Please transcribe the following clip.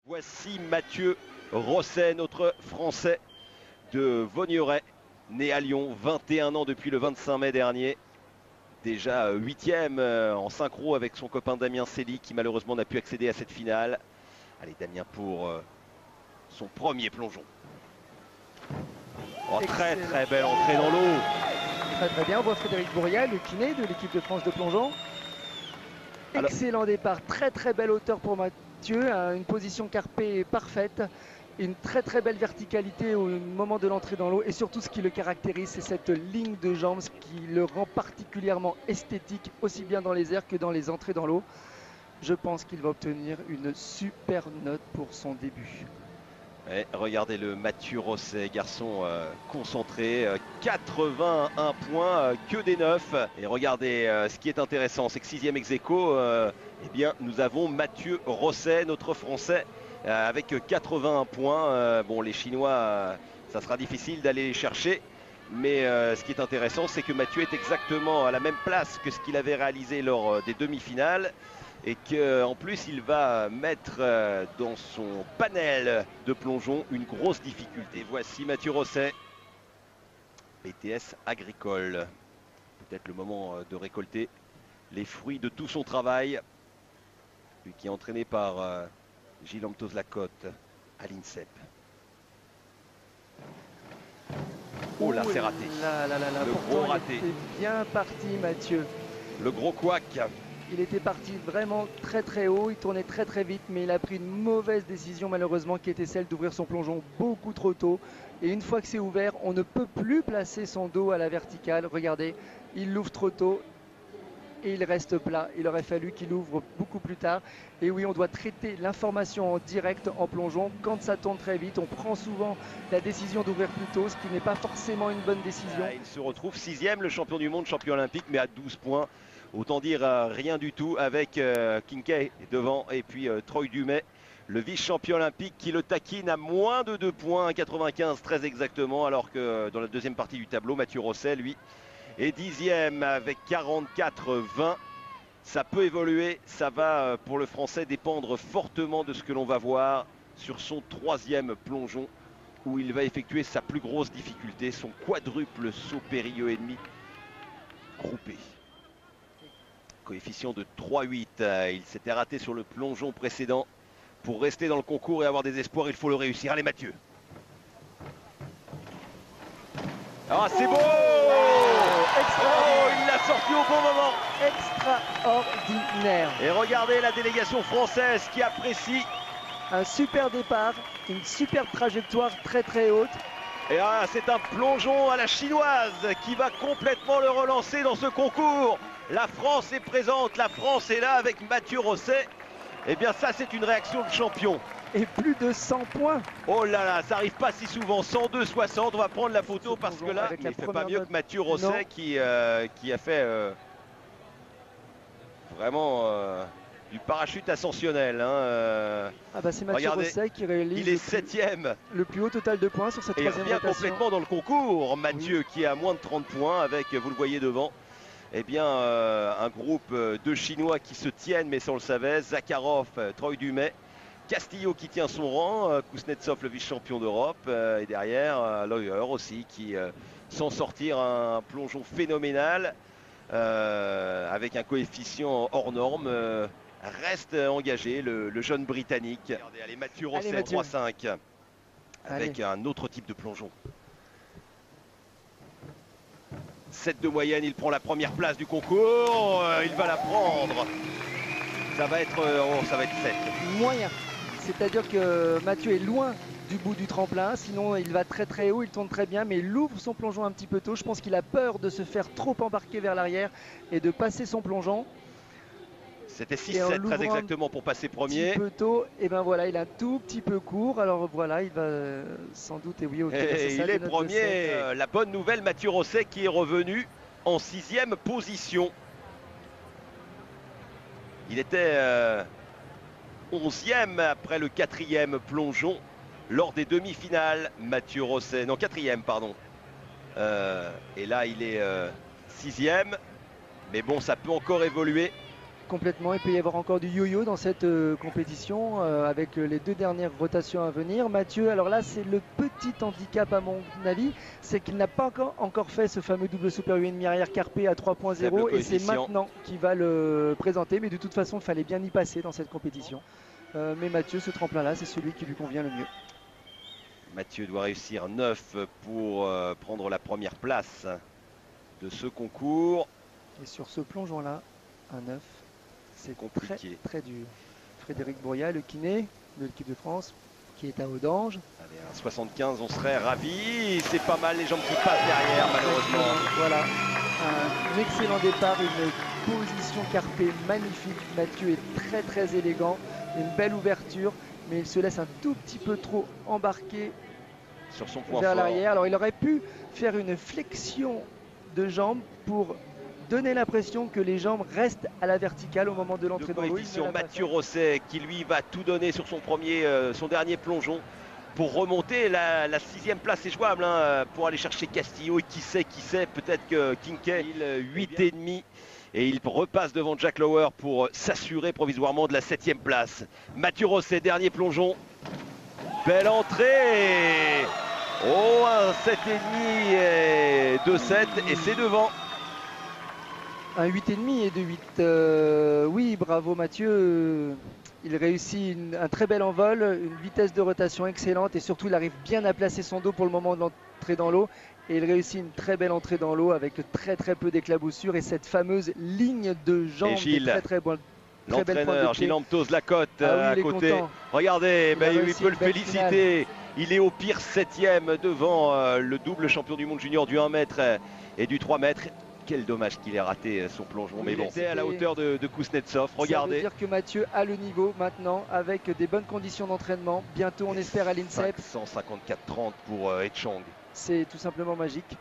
Voici Mathieu Rosset, notre Français de Vaugneray, né à Lyon, 21 ans depuis le 25 mai dernier. Déjà 8e en synchro avec son copain Damien Cély qui malheureusement n'a pu accéder à cette finale. Allez Damien pour son premier plongeon. Oh, très belle entrée dans l'eau. Très bien, on voit Frédéric Bourriel, le kiné de l'équipe de France de plongeon. Excellent départ, très belle hauteur pour Mathieu, une position carpée parfaite, une très belle verticalité au moment de l'entrée dans l'eau et surtout ce qui le caractérise c'est cette ligne de jambes, ce qui le rend particulièrement esthétique aussi bien dans les airs que dans les entrées dans l'eau. Je pense qu'il va obtenir une super note pour son début. Et regardez le Mathieu Rosset, garçon concentré, 81 points, que des 9. Et regardez, ce qui est intéressant, c'est que 6e ex aequo, eh bien, nous avons Mathieu Rosset, notre Français, avec 81 points. Bon, les Chinois, ça sera difficile d'aller les chercher. Mais ce qui est intéressant, c'est que Mathieu est exactement à la même place que ce qu'il avait réalisé lors des demi-finales. Et qu'en plus il va mettre dans son panel de plongeon une grosse difficulté. Voici Mathieu Rosset, BTS agricole. Peut-être le moment de récolter les fruits de tout son travail. Lui qui est entraîné par Gilles Amtos-Lacotte à l'INSEP. Oh là, c'est raté. Le gros raté. C'est bien parti Mathieu. Le gros couac. Il était parti vraiment très haut, il tournait très vite, mais il a pris une mauvaise décision malheureusement qui était celle d'ouvrir son plongeon beaucoup trop tôt. Et une fois que c'est ouvert, on ne peut plus placer son dos à la verticale. Regardez, il l'ouvre trop tôt et il reste plat. Il aurait fallu qu'il ouvre beaucoup plus tard. Et oui, on doit traiter l'information en direct en plongeon. Quand ça tourne très vite, on prend souvent la décision d'ouvrir plus tôt, ce qui n'est pas forcément une bonne décision. Il se retrouve 6e, le champion du monde, champion olympique, mais à 12 points. Autant dire rien du tout avec Kinkay devant et puis Troy Dumet, le vice-champion olympique qui le taquine à moins de 2 points, 95 très exactement, alors que dans la deuxième partie du tableau, Mathieu Rosset, lui, est 10e avec 44-20. Ça peut évoluer, ça va pour le Français dépendre fortement de ce que l'on va voir sur son 3e plongeon où il va effectuer sa plus grosse difficulté, son quadruple saut périlleux et demi groupé. Coefficient de 3,8. Il s'était raté sur le plongeon précédent. Pour rester dans le concours et avoir des espoirs, il faut le réussir. Allez Mathieu. Ah c'est beau. Il l'a sorti au bon moment. Extraordinaire. Et regardez la délégation française qui apprécie. Un super départ, une superbe trajectoire très haute. Et ah, c'est un plongeon à la chinoise qui va complètement le relancer dans ce concours. La France est présente, la France est là avec Mathieu Rosset. Eh bien ça c'est une réaction de champion. Et plus de 100 points. Oh là là, ça arrive pas si souvent. 102-60, on va prendre la photo parce que là, il ne fait pas mieux que Mathieu Rosset qui a fait vraiment du parachute ascensionnel. Hein, Ah bah c'est Mathieu Rosset qui réalise il est 7e. Le plus haut total de points sur cette troisième rotation. Et il revient complètement dans le concours. Mathieu qui est à moins de 30 points avec, vous le voyez devant, eh bien, un groupe de Chinois qui se tiennent, mais ça on le savait, Zakharov, Troy Dumet, Castillo qui tient son rang, Kuznetsov le vice-champion d'Europe, et derrière Lawyer aussi qui sans sortir un plongeon phénoménal, avec un coefficient hors norme, reste engagé, le jeune Britannique. Regardez, allez, Mathieu Rosset, 3,5, avec un autre type de plongeon. 7 de moyenne, il prend la première place du concours, il va la prendre. Ça va être 7. Moyen. C'est-à-dire que Mathieu est loin du bout du tremplin, sinon il va très haut, il tourne très bien, mais il ouvre son plongeon un petit peu tôt. Je pense qu'il a peur de se faire trop embarquer vers l'arrière et de passer son plongeon. C'était 6-7 très exactement pour passer premier. Un petit peu tôt, et ben voilà, il est un tout petit peu court. Alors voilà, il va sans doute, et oui, ok. Et il est premier. La bonne nouvelle, Mathieu Rosset qui est revenu en 6e position. Il était 11e après le 4e plongeon lors des demi-finales. Mathieu Rosset, non 4e pardon. Et là il est 6e. Mais bon, ça peut encore évoluer. Complètement, il peut y avoir encore du yo-yo dans cette compétition avec les 2 dernières rotations à venir. Mathieu, alors là c'est le petit handicap à mon avis, c'est qu'il n'a pas encore fait ce fameux double super 8,5 arrière carpé à 3.0 et c'est maintenant qu'il va le présenter, mais de toute façon il fallait bien y passer dans cette compétition. Mais Mathieu, ce tremplin là c'est celui qui lui convient le mieux. Mathieu doit réussir 9 pour prendre la première place de ce concours. Et sur ce plongeon là, un 9. C'est compliqué. Très dur. Frédéric Bourriat, le kiné de l'équipe de France, qui est à Audange. Allez, un 75, on serait ravis. C'est pas mal, les jambes qui passent derrière, malheureusement. Voilà, un excellent départ, une position carpée magnifique. Mathieu est très élégant, une belle ouverture, mais il se laisse un tout petit peu trop embarquer sur son point vers fort. l'arrière. Alors il aurait pu faire une flexion de jambes pour donner l'impression que les jambes restent à la verticale au moment de l'entrée dans l'eau. Mathieu Rosset qui lui va tout donner sur son dernier plongeon pour remonter. La 6e place est jouable pour aller chercher Castillo et qui sait peut-être que Kincaid 8,5 et il repasse devant Jack Lauer pour s'assurer provisoirement de la 7e place. Mathieu Rosset, dernier plongeon, belle entrée. Oh, un 7,5 et 2,7 et c'est devant. Un 8,5 et 2,8. Oui, bravo Mathieu. Il réussit un très bel envol, une vitesse de rotation excellente et surtout il arrive bien à placer son dos pour le moment de l'entrée dans l'eau. Et il réussit une très belle entrée dans l'eau avec très peu d'éclaboussures et cette fameuse ligne de jambes très bonne. L'entraîneur Gilles Amptos Lacotte à côté. Regardez, il peut le féliciter. Il est au pire 7e devant le double champion du monde junior du 1 mètre et du 3 mètres. Quel dommage qu'il ait raté son plongeon, mais bon, c'est à la hauteur de Kuznetsov. Regardez. Ça veut dire que Mathieu a le niveau maintenant avec des bonnes conditions d'entraînement. Bientôt, on espère à l'INSEP. 154,30 pour Etchong. C'est tout simplement magique.